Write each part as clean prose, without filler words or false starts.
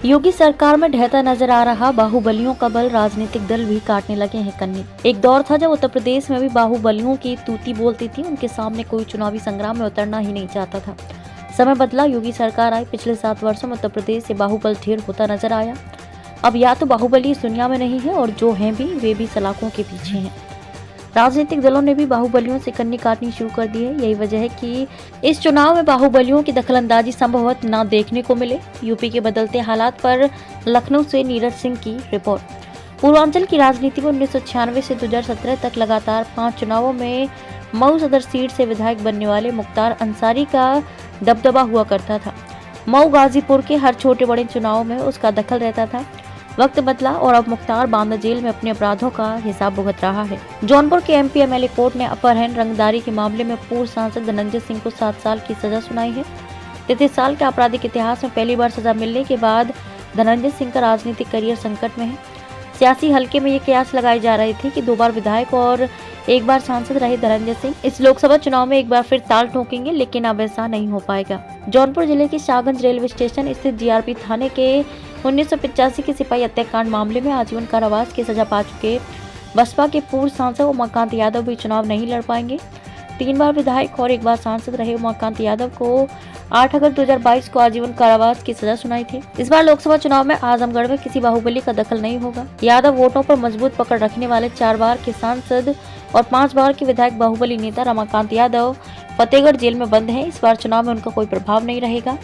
योगी सरकार में ढहता नजर आ रहा बाहुबलियों का बल, राजनीतिक दल भी काटने लगे हैं कन्नी। एक दौर था जब उत्तर प्रदेश में भी बाहुबलियों की तूती बोलती थी, उनके सामने कोई चुनावी संग्राम में उतरना ही नहीं चाहता था। समय बदला, योगी सरकार आई, पिछले 7 वर्षों में उत्तर प्रदेश से बाहुबल ढेर होता नजर आया। अब या तो बाहुबली इस दुनिया में नहीं है और जो हैं भी वे भी सलाखों के पीछे हैं। राजनीतिक दलों ने भी बाहुबलियों से कन्नी काटनी शुरू कर दी है। यही वजह है कि इस चुनाव में बाहुबलियों की दखलंदाजी संभवतः न देखने को मिले। यूपी के बदलते हालात पर लखनऊ से नीरज सिंह की रिपोर्ट। पूर्वांचल की राजनीति में 1996 से 2017 तक लगातार 5 चुनावों में मऊ सदर सीट से विधायक बनने वाले मुख्तार अंसारी का दबदबा हुआ करता था। मऊ गाजीपुर के हर छोटे बड़े चुनाव में उसका दखल रहता था। वक्त बदला और अब मुख्तार बांदा जेल में अपने अपराधों का हिसाब भुगत रहा है। जौनपुर के एमपी एमएलए कोर्ट ने अपर हैंड रंगदारी के मामले में पूर्व सांसद धनंजय सिंह को 7 साल की सजा सुनाई है। 33 साल के आपराधिक इतिहास में पहली बार सजा मिलने के बाद धनंजय सिंह का राजनीतिक करियर संकट में है। सियासी हलके में ये कयास लगाई जा रही थी कि 2 बार विधायक और 1 बार सांसद रहे धनंजय सिंह इस लोकसभा चुनाव में एक बार फिर ताल ठोकेंगे, लेकिन अब ऐसा नहीं हो पाएगा। जौनपुर जिले के शाहगंज रेलवे स्टेशन स्थित जीआरपी थाने के 1985 के सिपाही हत्याकांड मामले में आजीवन कारावास की सजा पा चुके बसपा के पूर्व सांसद उमाकांत यादव भी चुनाव नहीं लड़ पाएंगे। 3 बार विधायक और 1 बार सांसद रहे उमाकांत यादव को 8 अगस्त 2022 को आजीवन कारावास की सजा सुनाई थी। इस बार लोकसभा चुनाव में आजमगढ़ में किसी बाहुबली का दखल नहीं होगा। यादव वोटों पर मजबूत पकड़ रखने वाले 4 बार के सांसद और 5 बार के विधायक बाहुबली नेता रमाकांत यादव फतेहगढ़ जेल में बंद हैं। इस बार चुनाव में उनका कोई प्रभाव नहीं रहेगा।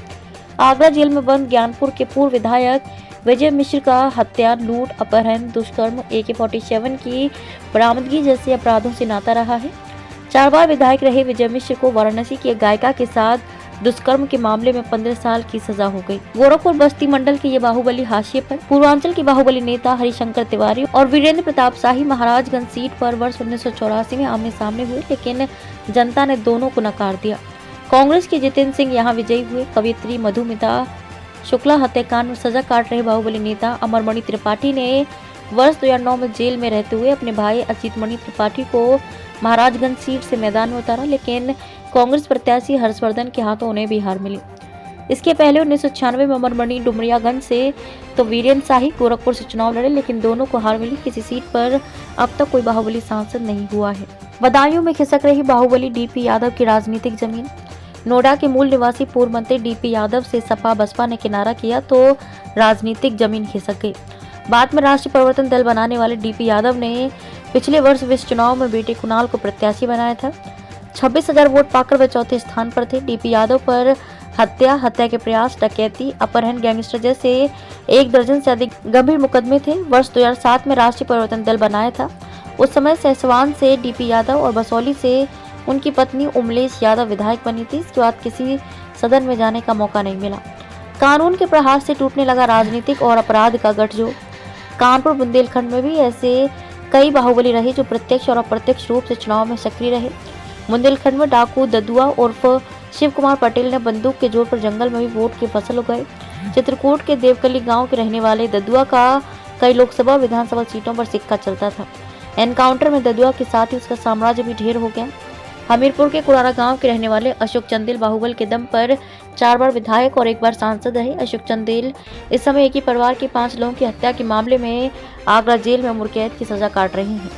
आगरा जेल में बंद ज्ञानपुर के पूर्व विधायक विजय मिश्र का हत्या, लूट, अपहरण, दुष्कर्म, AK-47 की बरामदगी जैसे अपराधों से नाता रहा है। 4 बार विधायक रहे विजय मिश्र को वाराणसी की एक गायिका के साथ दुष्कर्म के मामले में 15 साल की सजा हो गई। गोरखपुर बस्ती मंडल के ये बाहुबली हाशिए पर। पूर्वांचल के बाहुबली नेता हरिशंकर तिवारी और वीरेंद्र प्रताप शाही महाराजगंज सीट पर वर्ष 1984 में आमने सामने हुए, लेकिन जनता ने दोनों को नकार दिया। कांग्रेस के जितेंद्र सिंह यहाँ विजयी हुए। कवियत्री मधुमिता शुक्ला हत्याकांड में सजा काट रहे बाहुबली नेता अमरमणि त्रिपाठी ने वर्ष 2009 में जेल में रहते हुए अपने भाई अजीत मणि त्रिपाठी को महाराजगंज सीट से मैदान में उतारा, लेकिन कांग्रेस प्रत्याशी हर्षवर्धन के हाथों उन्हें भी हार मिली। इसके पहले 1996 में अमरमणि डुमरियागंज से तो वीरेंद्र शाही गोरखपुर से चुनाव लड़े, लेकिन दोनों को हार मिली। किसी सीट पर अब तक कोई बाहुबली सांसद नहीं हुआ है। बदायूं में खिसक रही बाहुबली डीपी यादव की राजनीतिक जमीन। नोएडा के मूल निवासी पूर्व मंत्री डीपी यादव से सपा बसपा ने किनारा किया तो राजनीतिक जमीन खिसक गई। बाद में राष्ट्रीय परिवर्तन दल बनाने वाले डीपी यादव ने पिछले वर्ष विस चुनाव में बेटे कुणाल को प्रत्याशी बनाया था। 26,000 वोट पाकर वे चौथे स्थान पर थे। डीपी यादव पर हत्या के प्रयास, डकैती, अपहरण, गैंगस्टर जैसे 1 दर्जन से अधिक गंभीर मुकदमे थे। वर्ष 2007 में राष्ट्रीय परिवर्तन दल बनाया था। उस समय सहसवान से डीपी यादव और बसौली से उनकी पत्नी उमलेश यादव विधायक बनी थी। इसके बाद किसी सदन में जाने का मौका नहीं मिला। कानून के प्रहार से टूटने लगा राजनीतिक और अपराध का गठजोड़। कानपुर बुंदेलखंड में भी ऐसे कई बाहुबली रहे जो प्रत्यक्ष और अप्रत्यक्ष रूप से चुनाव में सक्रिय रहे। बुंदेलखंड में डाकू ददुआ उर्फ शिव कुमार पटेल ने बंदूक के जोर पर जंगल में भी वोट की फसल उगाई। चित्रकूट के देवकली गांव के रहने वाले ददुआ का कई लोकसभा विधानसभा सीटों पर सिक्का चलता था। एनकाउंटर में ददुआ के साथ ही उसका साम्राज्य भी ढेर हो गया। हमीरपुर के कुरारा गांव के रहने वाले अशोक चंदेल बाहुबल के दम पर 4 बार विधायक और 1 बार सांसद रहे। अशोक चंदेल इस समय एक ही परिवार के 5 लोगों की हत्या के मामले में आगरा जेल में उम्र कैद की सजा काट रहे हैं।